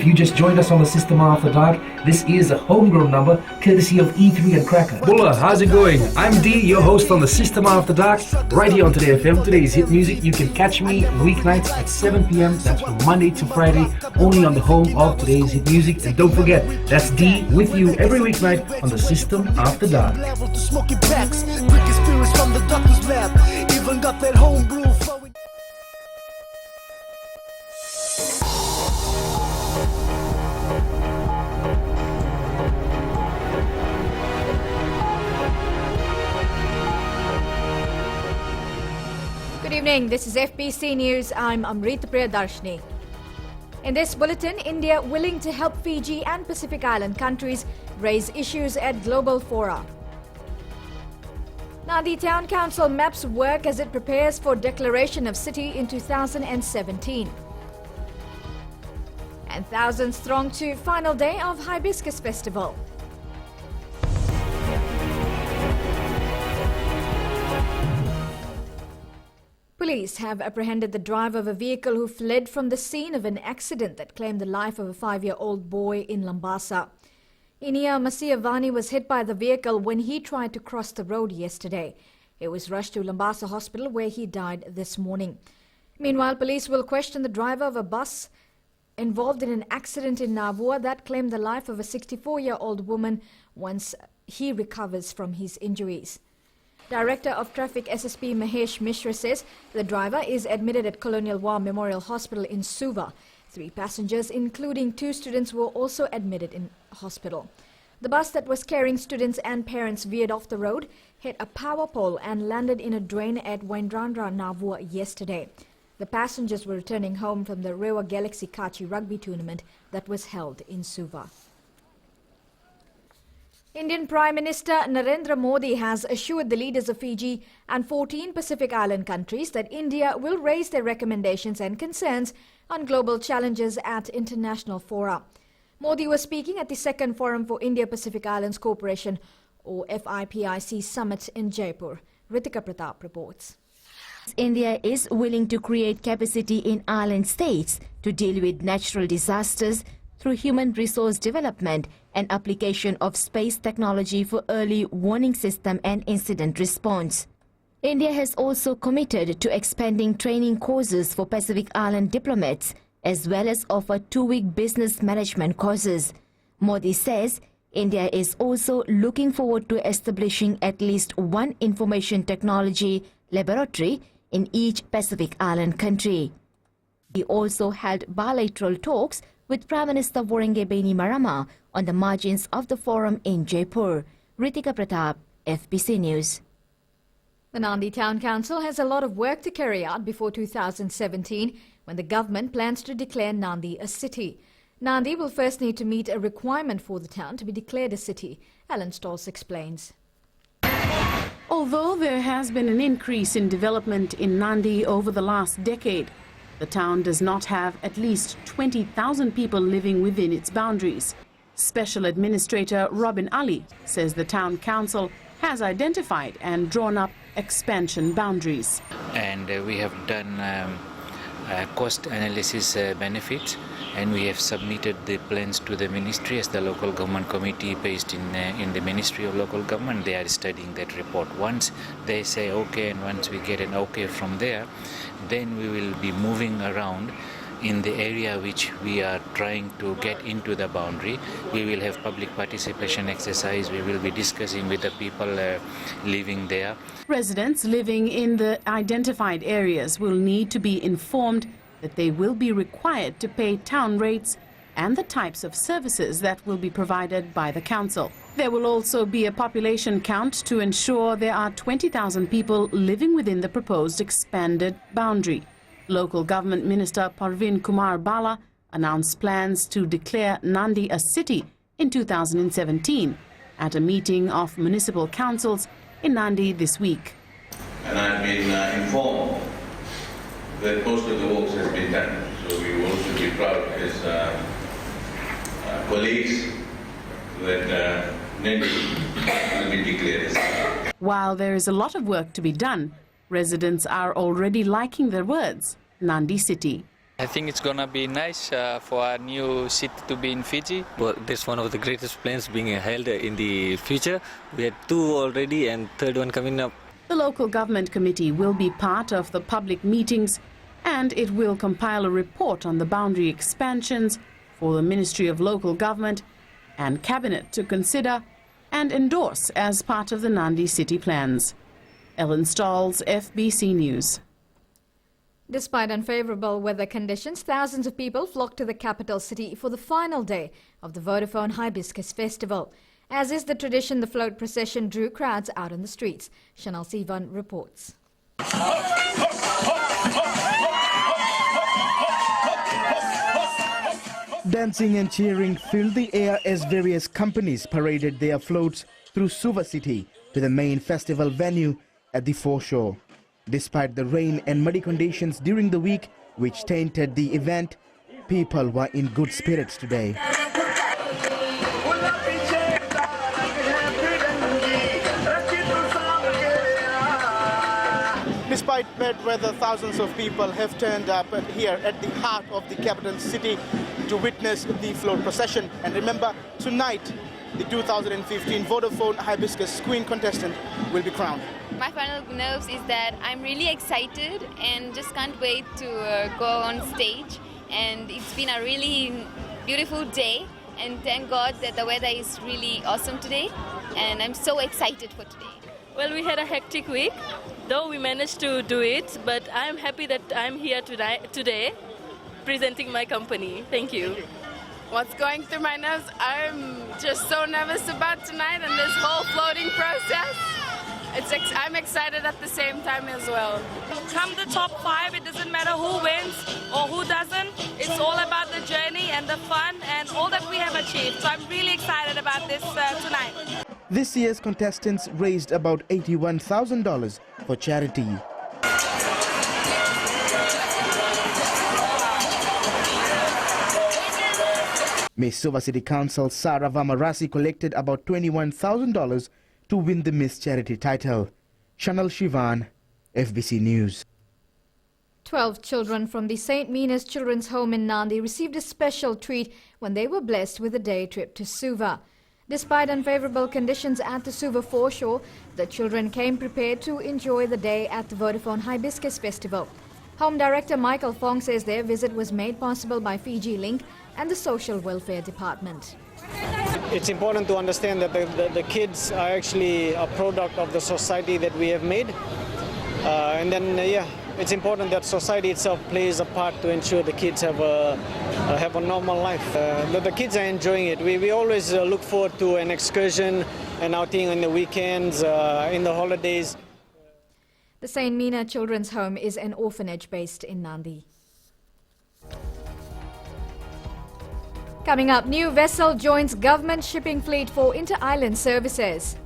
you just joined us on the System After Dark, this is a homegrown number courtesy of E3 and Cracker. Bulla, how's it going? I'm D, your host on the System After Dark, right here on Today FM. Today's hit music. You can catch me weeknights at 7 p.m. That's from Monday to Friday, only on the home of Today's hit music. And don't forget, that's D with you every weeknight on the System After Dark. Even got that homebrew flowing. Good evening, this is FBC News. I'm Amrita Priyadarshini. In this bulletin, India willing to help Fiji and Pacific Island countries raise issues at global fora. Nadi Town Council maps work as it prepares for declaration of city in 2017. And thousands throng to final day of Hibiscus Festival. Police have apprehended the driver of a vehicle who fled from the scene of an accident that claimed the life of a 5-year-old boy in Lambasa. Inia Masiyavani was hit by the vehicle when he tried to cross the road yesterday. He was rushed to Lambasa Hospital where he died this morning. Meanwhile, police will question the driver of a bus involved in an accident in Navua that claimed the life of a 64-year-old woman once he recovers from his injuries. Director of Traffic SSP Mahesh Mishra says the driver is admitted at Colonial War Memorial Hospital in Suva. 3 passengers, including 2 students, were also admitted in hospital. The bus that was carrying students and parents veered off the road, hit a power pole and landed in a drain at Waindrandra, Navua yesterday. The passengers were returning home from the Rewa Galaxy Kachi rugby tournament that was held in Suva. Indian Prime Minister Narendra Modi has assured the leaders of Fiji and 14 Pacific Island countries that India will raise their recommendations and concerns on global challenges at international fora. Modi was speaking at the 2nd Forum for India-Pacific Islands Cooperation, or FIPIC Summit in Jaipur. Ritika Pratap reports. India is willing to create capacity in island states to deal with natural disasters through human resource development and application of space technology for early warning system and incident response. India has also committed to expanding training courses for Pacific Island diplomats as well as offer 2-week business management courses. Modi says India is also looking forward to establishing at least one information technology laboratory in each Pacific Island country. He also held bilateral talks with Prime Minister Voringe Bainimarama on the margins of the forum in Jaipur. Ritika Pratap, FBC News. The Nandi Town Council has a lot of work to carry out before 2017 when the government plans to declare Nandi a city. Nandi will first need to meet a requirement for the town to be declared a city. Alan Stolz explains. Although there has been an increase in development in Nandi over the last decade, the town does not have at least 20,000 people living within its boundaries. Special Administrator Robin Ali says the town council has identified and drawn up expansion boundaries. And we have done cost analysis benefits, and we have submitted the plans to the ministry as the local government committee based in the Ministry of Local Government. They are studying that report. Once they say okay, and once we get an okay from there, then we will be moving around in the area which we are trying to get into the boundary. We will have public participation exercise. We will be discussing with the people living there. Residents living in the identified areas will need to be informed that they will be required to pay town rates and the types of services that will be provided by the council. There will also be a population count to ensure there are 20,000 people living within the proposed expanded boundary. Local Government Minister Parveen Kumar Bala announced plans to declare Nandi a city in 2017 at a meeting of municipal councils in Nandi this week. And I've been informed that most of the work has been done, so we will also be proud as colleagues that Nandi will be declared as city. While there is a lot of work to be done, residents are already liking their words, Nandi City. I think it's gonna be nice for our new city to be in Fiji. Well, that's one of the greatest plans being held in the future. We had 2 already and third one coming up. The local government committee will be part of the public meetings, and it will compile a report on the boundary expansions for the Ministry of Local Government and Cabinet to consider and endorse as part of the Nandi city plans. Ellen Stalls, FBC News. Despite unfavourable weather conditions, thousands of people flocked to the capital city for the final day of the Vodafone Hibiscus Festival. As is the tradition, the float procession drew crowds out on the streets. Chanel Sivan reports. Dancing and cheering filled the air as various companies paraded their floats through Suva City to the main festival venue at the foreshore. Despite the rain and muddy conditions during the week, which tainted the event, people were in good spirits today. Despite bad weather, thousands of people have turned up here at the heart of the capital city to witness the float procession. And remember, tonight, the 2015 Vodafone Hibiscus Queen contestant will be crowned. My final nerves is that I'm really excited and just can't wait to go on stage. And it's been a really beautiful day, and thank God that the weather is really awesome today, and I'm so excited for today. Well, we had a hectic week, though we managed to do it, but I'm happy that I'm here today presenting my company. Thank you. What's going through my nerves? I'm just so nervous about tonight and this whole floating process. I'm excited at the same time as well. Come the top 5, it doesn't matter who wins or who doesn't. It's all about the journey and the fun and all that we have achieved. So I'm really excited about this tonight. This year's contestants raised about $81,000 for charity. Miss Suva City Council Sarah Vamarasi collected about $21,000 to win the Miss Charity title. Chanel Shivan, FBC News. 12 children from the St. Mina's Children's Home in Nandi received a special treat when they were blessed with a day trip to Suva. Despite unfavourable conditions at the Suva foreshore, the children came prepared to enjoy the day at the Vodafone Hibiscus Festival. Home Director Michael Fong says their visit was made possible by Fiji Link and the Social Welfare Department. It's important to understand that the kids are actually a product of the society that we have made. It's important that society itself plays a part to ensure the kids have a normal life. The kids are enjoying it. We always look forward to an excursion, an outing on the weekends, in the holidays. The St. Mina Children's Home is an orphanage based in Nandi. Coming up, new vessel joins government shipping fleet for inter-island services.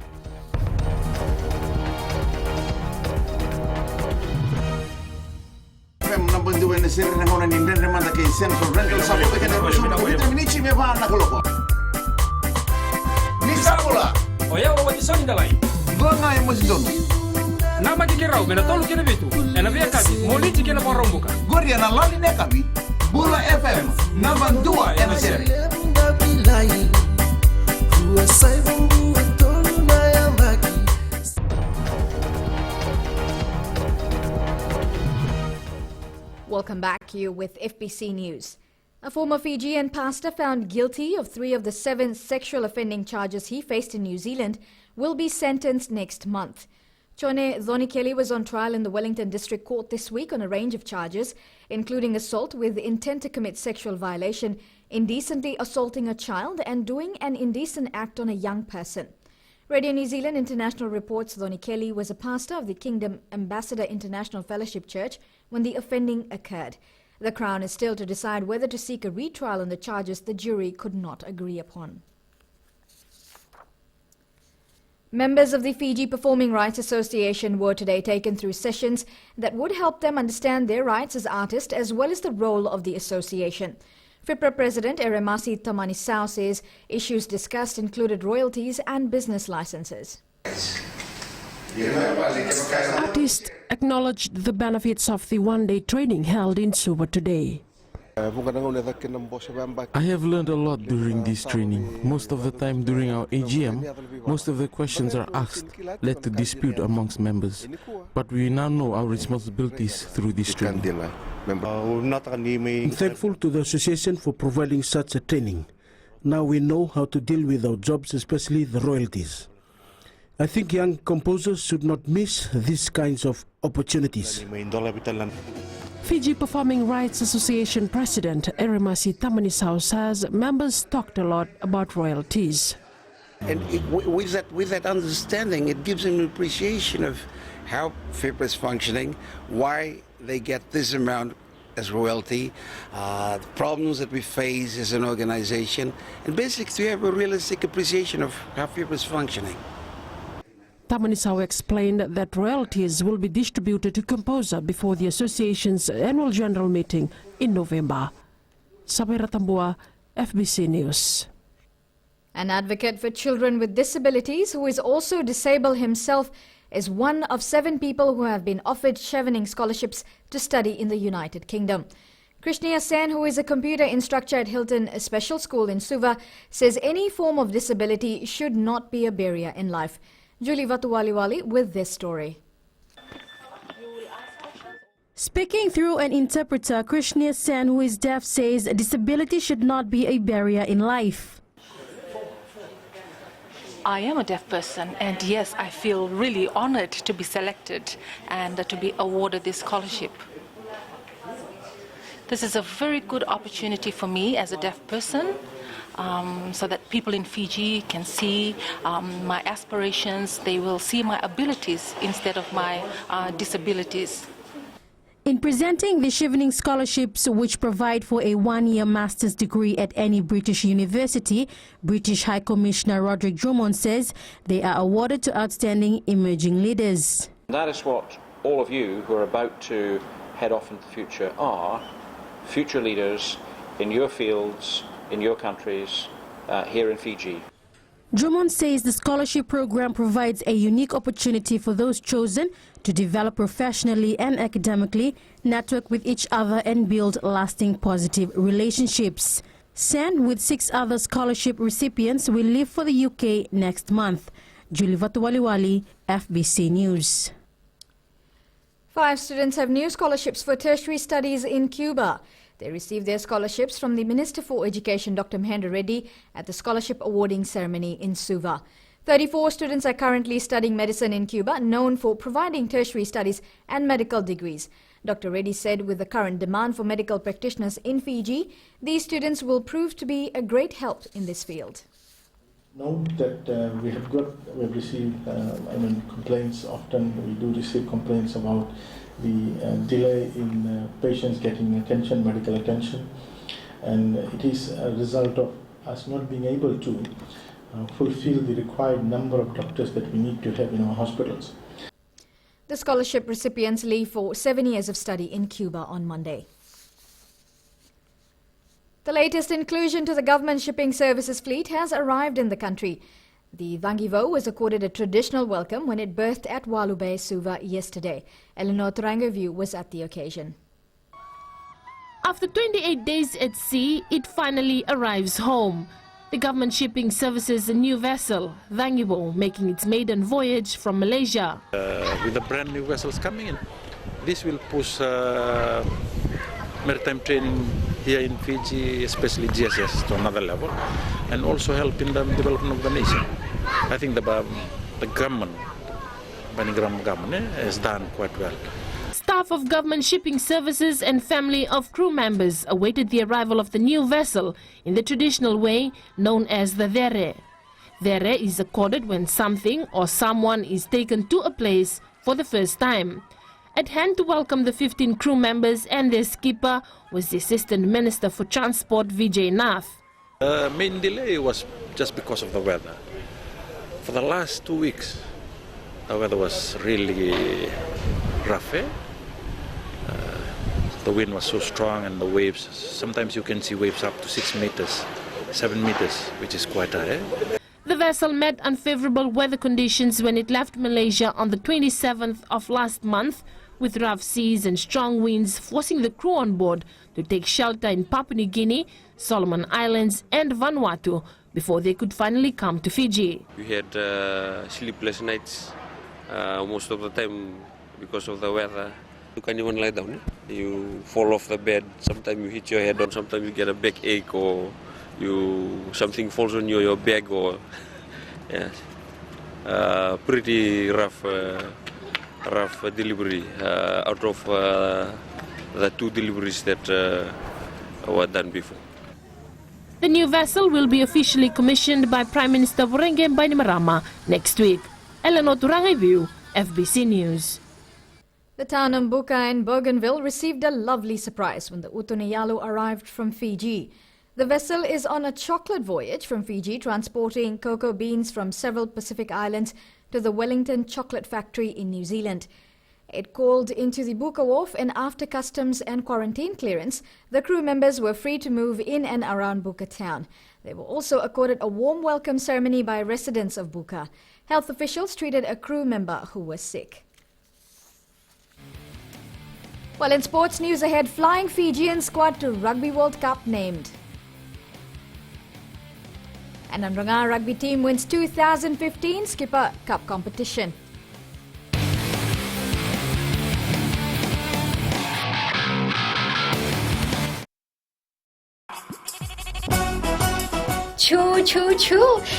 Nama kike rau mena tolu kene betu. Ena via kabi, moliti kene porombuka. Gori ana lali ne kabi. Bula FM, number 2 ena seri. Welcome back, you with FBC News. A former Fijian pastor found guilty of 3 of the 7 sexual offending charges he faced in New Zealand will be sentenced next month. Chone Zonikeli was on trial in the Wellington District Court this week on a range of charges, including assault with intent to commit sexual violation, indecently assaulting a child, and doing an indecent act on a young person. Radio New Zealand International reports Zonikeli was a pastor of the Kingdom Ambassador International Fellowship Church when the offending occurred. The Crown is still to decide whether to seek a retrial on the charges the jury could not agree upon. Members of the Fiji Performing Rights Association were today taken through sessions that would help them understand their rights as artists as well as the role of the association. FIPRA President Eremasi Tamanisau says issues discussed included royalties and business licenses. Artists acknowledged the benefits of the one-day training held in Suva today. I have learned a lot during this training. Most of the time during our AGM, most of the questions are asked led to dispute amongst members. But we now know our responsibilities through this training. I'm thankful to the association for providing such a training. Now we know how to deal with our jobs, especially the royalties. I think young composers should not miss these kinds of opportunities. Fiji Performing Rights Association President Erimasi Tamanisau says members talked a lot about royalties. And with that understanding, it gives them an appreciation of how FIPA is functioning, why they get this amount as royalty, the problems that we face as an organization, and basically to have a realistic appreciation of how FIPA is functioning. Tamanisau explained that royalties will be distributed to composer before the association's annual general meeting in November. Sabira Tambua, FBC News. An advocate for children with disabilities who is also disabled himself is one of 7 people who have been offered Chevening scholarships to study in the United Kingdom. Krishnia Sen, who is a computer instructor at Hilton Special School in Suva, says any form of disability should not be a barrier in life. Julie Vatuwaliwali with this story. Speaking through an interpreter, Krishnia Sen, who is deaf, says disability should not be a barrier in life. I am a deaf person, and yes, I feel really honored to be selected and to be awarded this scholarship. This is a very good opportunity for me as a deaf person, so that people in Fiji can see my aspirations. They will see my abilities instead of my disabilities. In presenting the Chevening scholarships, which provide for a 1-year master's degree at any British university, British High Commissioner Roderick Drummond says they are awarded to outstanding emerging leaders. That is what all of you who are about to head off into the future are, future leaders in your fields, in your countries, here in Fiji. Drummond says the scholarship program provides a unique opportunity for those chosen to develop professionally and academically, network with each other and build lasting positive relationships. Sen, with 6 other scholarship recipients, will leave for the UK next month. Julie Vatuwaliwali, FBC News. 5 students have new scholarships for tertiary studies in Cuba. They received their scholarships from the Minister for Education, Dr. Mahendra Reddy, at the scholarship awarding ceremony in Suva. 34 students are currently studying medicine in Cuba, known for providing tertiary studies and medical degrees. Dr. Reddy said with the current demand for medical practitioners in Fiji, these students will prove to be a great help in this field. Note that we have received complaints. Often we do receive complaints about the delay in patients getting attention, medical attention, and it is a result of us not being able to fulfill the required number of doctors that we need to have in our hospitals. The scholarship recipients leave for 7 years of study in Cuba on Monday. The latest inclusion to the government shipping services fleet has arrived in the country. The Vangivo was accorded a traditional welcome when it berthed at Walu Bay, Suva yesterday. Eleanor Tarangoview was at the occasion. After 28 days at sea, it finally arrives home. The government shipping services a new vessel, Vangivo, making its maiden voyage from Malaysia. With the brand new vessels coming in, this will push maritime training here in Fiji, especially GSS, to another level, and also help in the development of the nation. I think the government, Banigram government, has done quite well. Staff of government shipping services and family of crew members awaited the arrival of the new vessel in the traditional way known as the Vere. Vere is accorded when something or someone is taken to a place for the first time. At hand to welcome the 15 crew members and their skipper was the Assistant Minister for Transport, Vijay Nath. The main delay was just because of the weather. For the last 2 weeks, the weather was really rough. The wind was so strong and the waves, sometimes you can see waves up to 6 meters, 7 meters, which is quite high. The vessel met unfavorable weather conditions when it left Malaysia on the 27th of last month, with rough seas and strong winds forcing the crew on board to take shelter in Papua New Guinea, Solomon Islands and Vanuatu before they could finally come to Fiji. We had sleepless nights most of the time because of the weather. You can't even lie down. You fall off the bed, sometimes you hit your head on, sometimes you get a backache or something falls on your bag or pretty rough delivery out of the 2 deliveries that were done before. The new vessel will be officially commissioned by Prime Minister Vorenge Bainimarama next week. Eleanor Turangayu, FBC News. The town of Buka in Bougainville received a lovely surprise when the Utuneyalu arrived from Fiji. The vessel is on a chocolate voyage from Fiji, transporting cocoa beans from several Pacific islands to the Wellington Chocolate Factory in New Zealand. It called into the Buka wharf, and after customs and quarantine clearance, the crew members were free to move in and around Buka town. They were also accorded a warm welcome ceremony by residents of Buka. Health officials treated a crew member who was sick. Well, in sports news ahead, flying Fijian squad to Rugby World Cup named. And Nanranga rugby team wins 2015 Skipper Cup competition. छू छू छू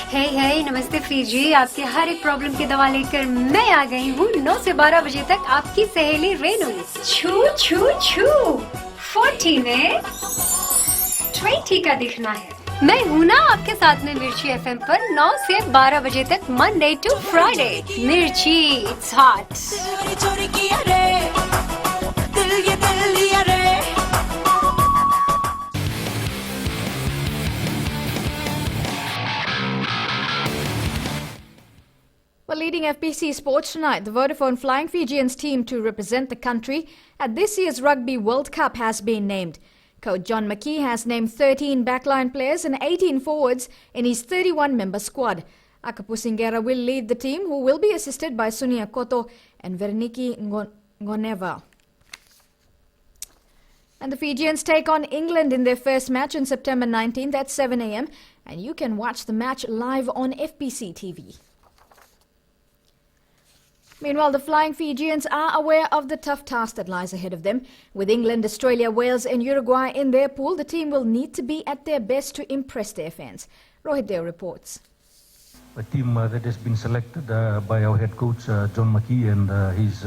हे हे नमस्ते Fiji, आपके हर एक problem की दवा लेकर मैं आ गई हूँ 9 से 12 बजे तक आपकी सहेली रेनू। छू छू छू 40 में 20 का दिखना है। मैं हूँ ना आपके साथ में मिर्ची एफएम पर 9 से 12 बजे तक मंडे टू फ्राइडे। मिर्ची it's hot. Well, leading FBC Sports tonight, the Vodafone Flying Fijians team to represent the country at this year's Rugby World Cup has been named. Coach John McKee has named 13 backline players and 18 forwards in his 31-member squad. Akapu Singera will lead the team, who will be assisted by Sunia Koto and Verniki Ngoneva. And the Fijians take on England in their first match on September 19th at 7 a.m. and you can watch the match live on FBC TV. Meanwhile, the Flying Fijians are aware of the tough task that lies ahead of them. With England, Australia, Wales and Uruguay in their pool, the team will need to be at their best to impress their fans. Rohit Deo reports. A team that has been selected by our head coach, John McKee, and his...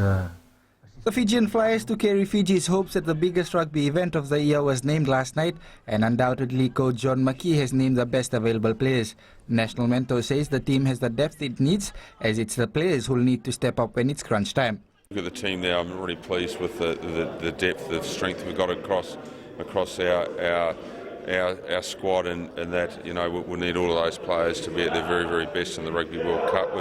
The Fijian Flyers to carry Fiji's hopes at the biggest rugby event of the year was named last night, and undoubtedly coach John McKee has named the best available players. National mentor says the team has the depth it needs, as it's the players who'll need to step up when it's crunch time. Look at the team there. I'm really pleased with the depth, the strength we've got across our squad, and that we'll need all of those players to be at their very, very best in the Rugby World Cup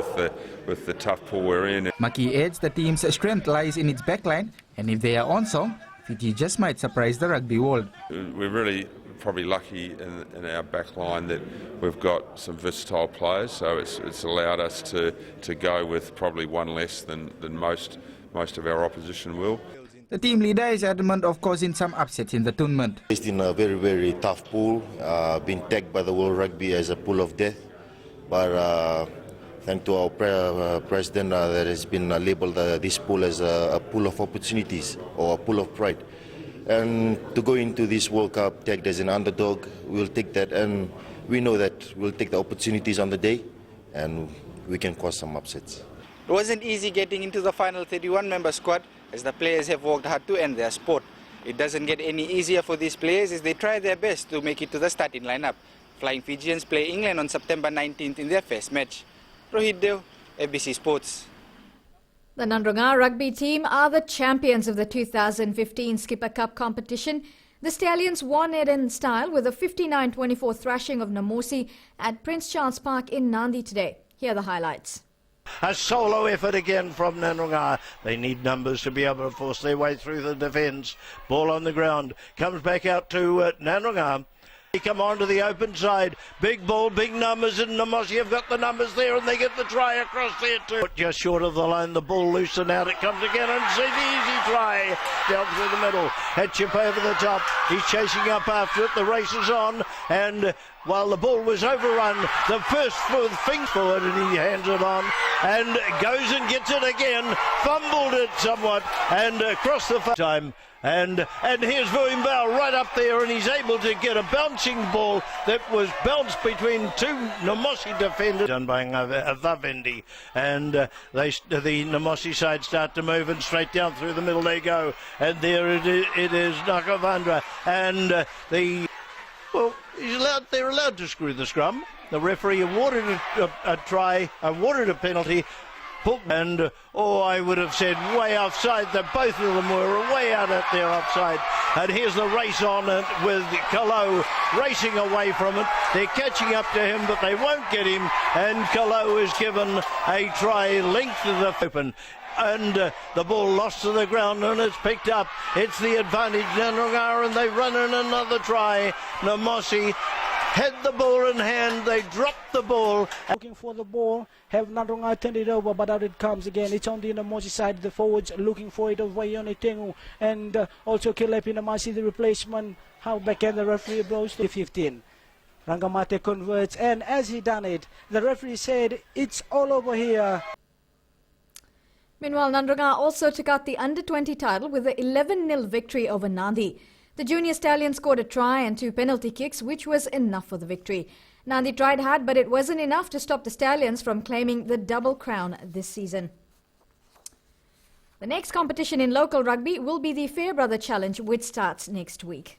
with the tough pool we're in. McKee adds the team's strength lies in its backline, and if they are on song, Fiji just might surprise the rugby world. We're really probably lucky in our backline that we've got some versatile players, so it's allowed us to go with probably one less than most of our opposition will. The team leader is adamant of causing some upsets in the tournament. It's in a very, very tough pool, been tagged by the World Rugby as a pool of death, but thanks to our president that has been labelled this pool as a pool of opportunities or a pool of pride. And to go into this World Cup tagged as an underdog, we'll take that, and we know that we'll take the opportunities on the day and we can cause some upsets. It wasn't easy getting into the final 31-member squad, as the players have worked hard to end their sport. It doesn't get any easier for these players as they try their best to make it to the starting lineup. Flying Fijians play England on September 19th in their first match. Rohit Deo, FBC Sports. The Nanranga rugby team are the champions of the 2015 Skipper Cup competition. The Stallions won it in style with a 59-24 thrashing of Namosi at Prince Charles Park in Nandi today. Here are the highlights. A solo effort again from Nanranga. They need numbers to be able to force their way through the defence. Ball on the ground. Comes back out to Nanranga. They come on to the open side. Big ball, big numbers, and Namosi have got the numbers there, and they get the try across there too. But just short of the line, the ball loose, and out it comes again, and see the easy try down through the middle. Head chip over the top. He's chasing up after it. The race is on, and while the ball was overrun, the first thing forward, and he hands it on, and goes and gets it again. Fumbled it somewhat, and across the time. And here's Vuimbao right up there, and he's able to get a bouncing ball that was bounced between two Namosi defenders done by Vavendi. And the Namosi side start to move, and straight down through the middle they go. And there it is Nakavandra. And they're allowed to screw the scrum. The referee awarded a try, awarded a penalty. And I would have said way offside. That both of them were way out at their offside. And here's the race on it with Kalau racing away from it. They're catching up to him, but they won't get him. And Kalau is given a try length of the open. And the ball lost to the ground, and it's picked up. It's the advantage, Nanrongar, and they run in another try. Namosi had the ball in hand, they dropped the ball. Looking for the ball, have Nanrongar turn it over, but out it comes again. It's on the Namosi side, the forwards looking for it of Wayone Tengu, and also Kilepi Namasi, the replacement. How backhand the referee blows to 15. Rangamate converts, and as he done it, the referee said, it's all over here. Meanwhile, Nanrongar also took out the under-20 title with a 11-0 victory over Nandi. The junior stallion scored a try and 2 penalty kicks, which was enough for the victory. Nandi tried hard, but it wasn't enough to stop the Stallions from claiming the double crown this season. The next competition in local rugby will be the Fairbrother Challenge, which starts next week.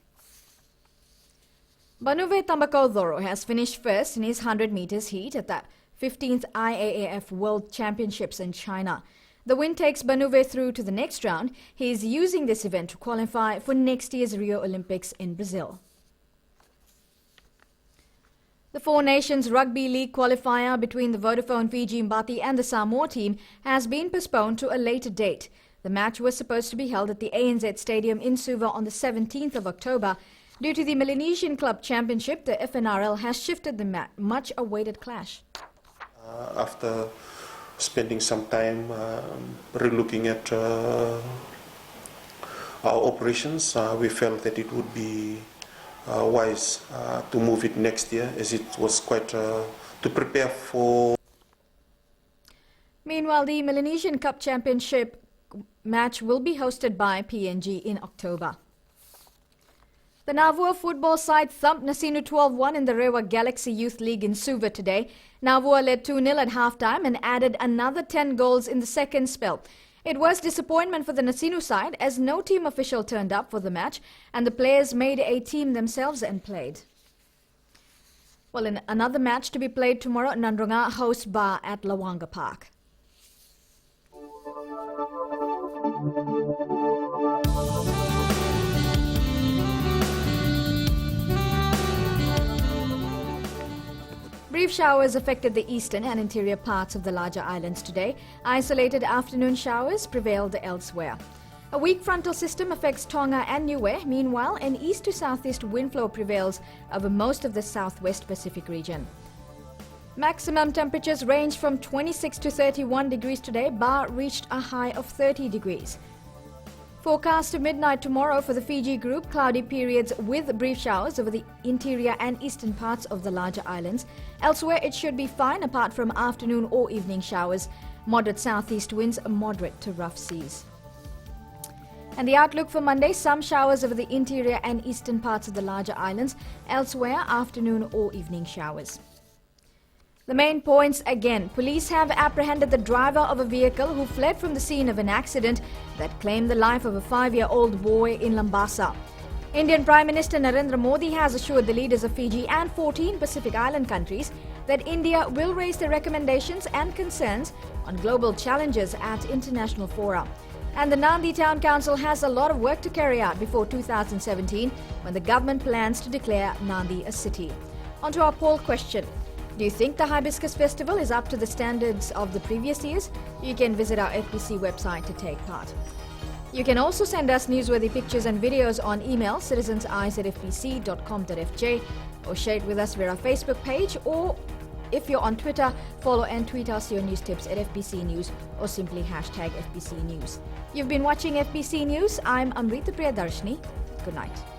Banuve Tambakodoro has finished first in his 100 meters heat at the 15th IAAF World Championships in China. The win takes Banuve through to the next round. He is using this event to qualify for next year's Rio Olympics in Brazil. The Four Nations Rugby League qualifier between the Vodafone Fiji Mbati and the Samoa team has been postponed to a later date. The match was supposed to be held at the ANZ Stadium in Suva on the 17th of October. Due to the Melanesian Club Championship, the FNRL has shifted the much-awaited clash. After spending some time re-looking at our operations, we felt that it would be wise to move it next year, as it was quite to prepare for. Meanwhile, the Melanesian Cup Championship match will be hosted by PNG in October. The Navua football side thumped Nasinu 12-1 in the Rewa Galaxy Youth League in Suva today. Navua led 2-0 at halftime and added another 10 goals in the second spell. It was disappointment for the Nasinu side as no team official turned up for the match and the players made a team themselves and played. Well, in another match to be played tomorrow, Nanrongar hosts Ba at Lawanga Park. Brief showers affected the eastern and interior parts of the larger islands today. Isolated afternoon showers prevailed elsewhere. A weak frontal system affects Tonga and Niue. Meanwhile, an east to southeast wind flow prevails over most of the southwest Pacific region. Maximum temperatures ranged from 26 to 31 degrees today. Ba reached a high of 30 degrees. Forecast to midnight tomorrow for the Fiji group, cloudy periods with brief showers over the interior and eastern parts of the larger islands. Elsewhere, it should be fine apart from afternoon or evening showers. Moderate southeast winds, moderate to rough seas. And the outlook for Monday, some showers over the interior and eastern parts of the larger islands. Elsewhere, afternoon or evening showers. The main points again. Police have apprehended the driver of a vehicle who fled from the scene of an accident that claimed the life of a 5-year-old boy in Lambasa. Indian Prime Minister Narendra Modi has assured the leaders of Fiji and 14 Pacific Island countries that India will raise their recommendations and concerns on global challenges at international fora. And the Nandi Town Council has a lot of work to carry out before 2017 when the government plans to declare Nandi a city. On to our poll question. Do you think the Hibiscus Festival is up to the standards of the previous years? You can visit our FBC website to take part. You can also send us newsworthy pictures and videos on email citizenseyes@fbc.com.fj or share it with us via our Facebook page, or if you're on Twitter, follow and tweet us your news tips at FBC News or simply #FBC News. You've been watching FBC News. I'm Amrita Priyadarshini. Good night.